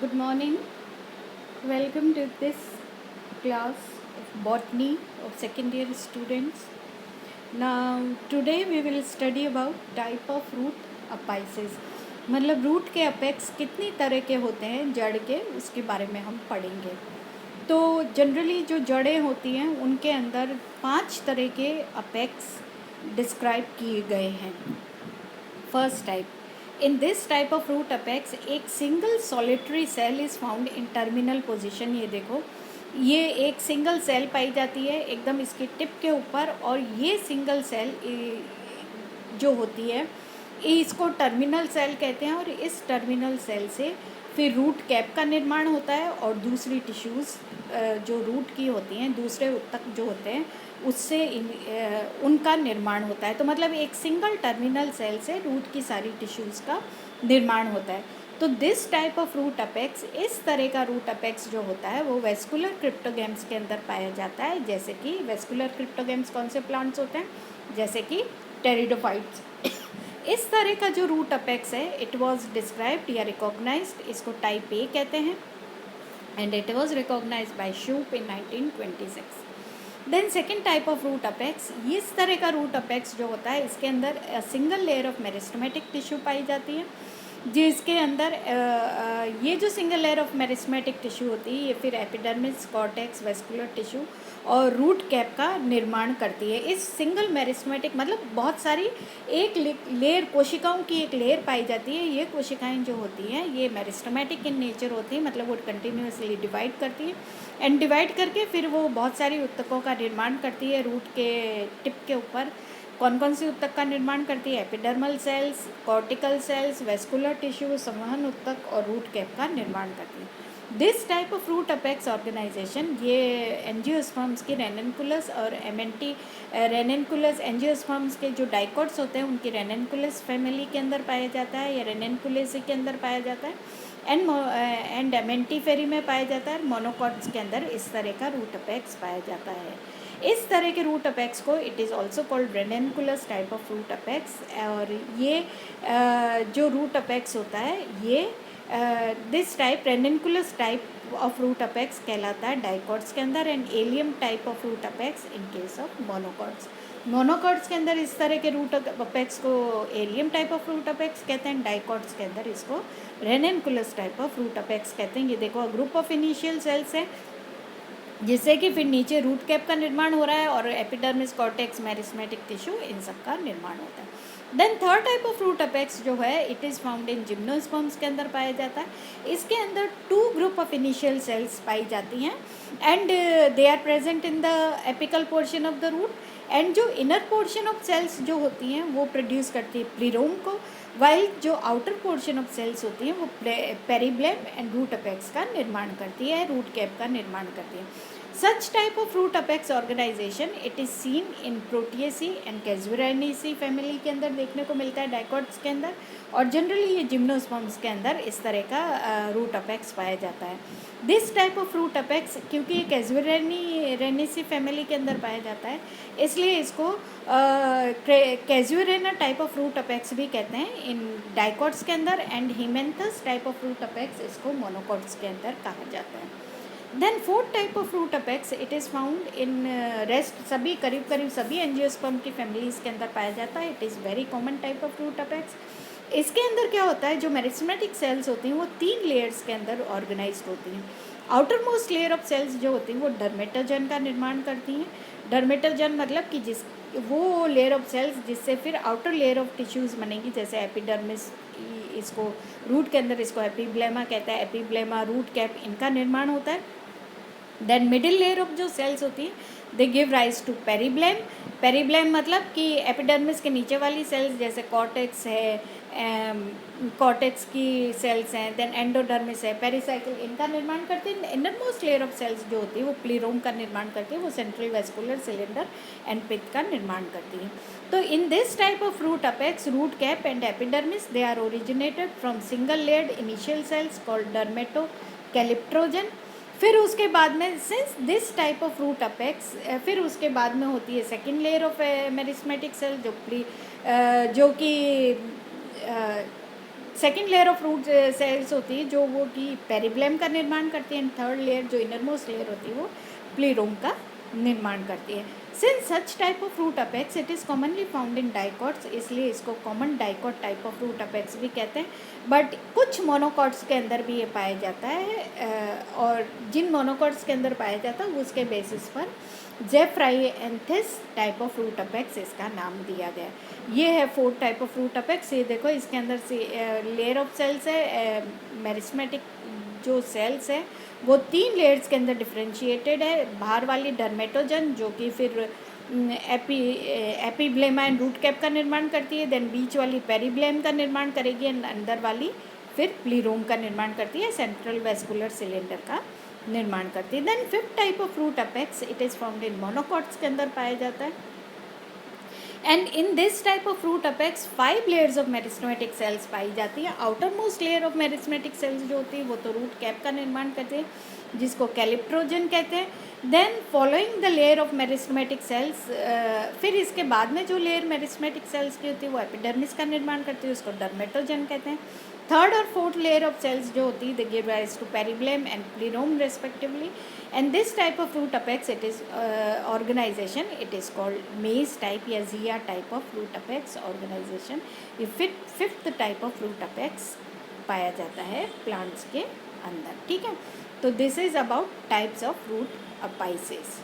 Good morning. Welcome to this class of botany of second year students. Now today we will study about type of root apices. मतलब root के apex कितनी तरह के होते हैं जड़ के, उसके बारे में हम पढ़ेंगे। तो जनरली जो जड़ें होती हैं उनके अंदर 5 तरह के अपेक्स डिस्क्राइब किए गए हैं। First type, in this type of root apex एक single solitary cell is found in terminal position. ये देखो, ये एक सिंगल सेल पाई जाती है एकदम इसके टिप के ऊपर, और ये सिंगल सेल जो होती है इसको टर्मिनल सेल कहते हैं। और इस टर्मिनल सेल से फिर रूट कैप का निर्माण होता है और दूसरी टिश्यूज़ जो रूट की होती हैं, दूसरे उत्तक जो होते हैं उससे उनका निर्माण होता है। तो मतलब एक सिंगल टर्मिनल सेल से रूट की सारी टिश्यूज़ का निर्माण होता है। तो this type of root apex, इस तरह का रूट अपेक्स जो होता है वो वेस्कुलर क्रिप्टोगेम्स के अंदर पाया जाता है। जैसे कि वेस्कुलर क्रिप्टोगेम्स कौन से प्लांट्स होते हैं, जैसे कि टेरिडोफाइट्स। इस तरह का जो रूट अपेक्स है, इट वाज डिस्क्राइब्ड या रिकॉग्नाइज्ड, इसको टाइप ए कहते हैं, and it was recognized by Schuepp in 1926। Then second type of root apex, इस तरह का रूट अपेक्स जो होता है इसके अंदर single layer of meristematic tissue पाई जाती है, जिसके अंदर ये जो single layer of meristematic tissue होती है ये फिर एपिडर्मिस, कॉर्टेक्स, वेस्कुलर टिश्यू और रूट कैप का निर्माण करती है। इस सिंगल मेरिस्टेमेटिक मतलब बहुत सारी एक लेयर, कोशिकाओं की एक लेयर पाई जाती है। ये कोशिकाएं जो होती हैं ये मेरिस्टेमेटिक इन नेचर होती है, मतलब वो कंटिन्यूसली डिवाइड करती है, एंड डिवाइड करके फिर वो बहुत सारी उत्तकों का निर्माण करती है। रूट के टिप के ऊपर कौन कौन सी उत्तक का निर्माण करती है, epidermal cells, cortical cells, vascular tissue, संवहन उत्तक और रूट कैप का निर्माण करती है। This type of root apex organization, ये एंजियोस्पर्म्स की रेननकुलस और एमेंटी रेननकुलस एंजियोस्पर्म्स के जो डाइकोट्स होते हैं उनकी रेननकुलस फैमिली के अंदर पाया जाता है या रेननकुलेसी के अंदर पाया जाता है, एंड एमेंटीफेरी में पाया जाता है। मोनोकॉट्स के अंदर इस तरह का रूट अपेक्स पाया जाता है। इस तरह के रूट अपेक्स को it is also called ranunculus type of root apex. और ये जो रूट अपेक्स होता है ये this type ranunculus type of root apex कहलाता है डाइकॉट्स के अंदर, and allium type of root apex in case of monocots. Monocots के अंदर इस तरह के रूट अपेक्स को allium type of root apex कहते हैं, डाइकॉट्स के अंदर इसको ranunculus type of root apex कहते हैं। ये देखो, ग्रुप ऑफ इनिशियल सेल्स है जिससे कि फिर नीचे रूट कैप का निर्माण हो रहा है और एपिडर्मिस, कॉर्टेक्स, मेरिस्टेमेटिक टिश्यू इन सब का निर्माण होता है। Then third type of root apex जो है it is found in gymnosperms के अंदर पाया जाता है। इसके अंदर 2 ग्रुप ऑफ इनिशियल सेल्स पाई जाती हैं, and they are present in the apical portion of the root, and जो इनर पोर्शन ऑफ सेल्स जो होती हैं वो प्रोड्यूस करती है प्लीरोम को, वाइल जो आउटर पोर्शन ऑफ सेल्स होती हैं वो पेरीब्लेम एंड रूट अपेक्स का निर्माण करती है, रूट कैप का निर्माण करती है। Such type of root apex organization it is seen in Proteaceae and Casuarinaceae family के अंदर देखने को मिलता है डाइकोट्स के अंदर, और जनरली ये जिम्नोस्पर्म्स के अंदर इस तरह का रूट अपेक्स पाया जाता है। This type of root apex क्योंकि ये कैजुरेनेसी फैमिली के अंदर पाया जाता है इसलिए इसको casuarina type of root apex भी कहते हैं इन डाइकोट्स के अंदर, and haemanthus type of root apex इसको मोनोकॉट्स के अंदर कहा जाता है। Then fourth type of root apex it is found in rest, सभी करीब करीब सभी एंजियोस्पर्म की फैमिलीज के अंदर पाया जाता है। It is very common type of root apex. इसके अंदर क्या होता है, जो मेरिस्टेमेटिक सेल्स होती हैं वो 3 लेयर्स के अंदर ऑर्गेनाइज्ड होती हैं। Outer most layer of cells जो होती हैं वो डर्मेटोजन का निर्माण करती हैं। डर्मेटोजन मतलब कि जिस वो लेयर ऑफ सेल्स जिससे फिर आउटर लेयर ऑफ टिश्यूज़ बनेगी, जैसे एपिडर्मिस, इसको रूट के अंदर इसको एपीब्लेमा कहता है, एपीब्लेमा, रूट कैप, इनका निर्माण होता है। देन मिडिल लेयर ऑफ जो सेल्स होती हैं दे गिव राइज टू पेरीब्लेम। पेरीब्लेम मतलब कि एपिडर्मिस के नीचे वाली सेल्स जैसे कॉर्टेक्स है, कॉर्टेक्स की सेल्स हैं, देन एंडोडर्मिस है, पेरिसाइकिल, इनका निर्माण करते हैं। Inner most layer of cells जो होती है वो प्लीरोम का निर्माण करती है, वो central vascular cylinder and pith का निर्माण करती है। तो in this type of root apex, root cap and epidermis they are originated from single layered initial cells called dermatocalyptrogen. फिर उसके बाद में since this type of root apex, फिर उसके बाद में होती है second layer of meristematic cell जो कि second layer of root cells होती है जो वो कि पेरिब्लम का निर्माण करती है, एंड थर्ड लेयर जो इनर मोस्ट लेयर होती है वो प्लीरोम का निर्माण करती है. Since such type of root apex it is commonly found in dicots, इसलिए इसको common dicot type of root apex भी कहते हैं. बट कुछ मोनोकॉट्स के अंदर भी ये पाया जाता है, और जिन मोनोकॉट्स के अंदर पाया जाता है उसके बेसिस पर Zephyranthes type of root apex इसका नाम दिया गया. ये है fourth type of root apex. ये देखो इसके अंदर से लेयर ऑफ सेल्स है, मेरिस्मेटिक जो सेल्स है वो 3 लेयर्स के अंदर डिफ्रेंशिएटेड है. बाहर वाली डर्मेटोजन जो कि फिर एपीब्लेमा एंड रूट कैप का निर्माण करती है. देन बीच वाली पेरीब्लेम का निर्माण करेगी, एंड अंदर वाली फिर प्लीरोम का निर्माण करती है, सेंट्रल वेस्कुलर सिलेंडर का निर्माण करती है. Then fifth type of root apex it is found in monocots के अंदर पाया जाता है. And in this type of root apex 5 layers of meristematic cells पाई जाती है. Outer most layer of meristematic cells जो होती है वो तो रूट कैप का निर्माण करते हैं जिसको कैलिप्ट्रोजन कहते हैं. Then following the layer of meristematic cells, फिर इसके बाद में जो लेयर मेरिस्टेमेटिक सेल्स की होती है वो एपिडर्मिस का निर्माण करती है, उसको डर्मेटोजन कहते हैं. थर्ड और फोर्थ लेयर ऑफ सेल्स जो होती है they give rise to periblem and plerome respectively. And this type of root apex it is organization it is called maize type या zea type of root apex organization. ये fifth type of root apex पाया जाता है plants के अंदर. ठीक है, तो this is about types of root अपाइसेस.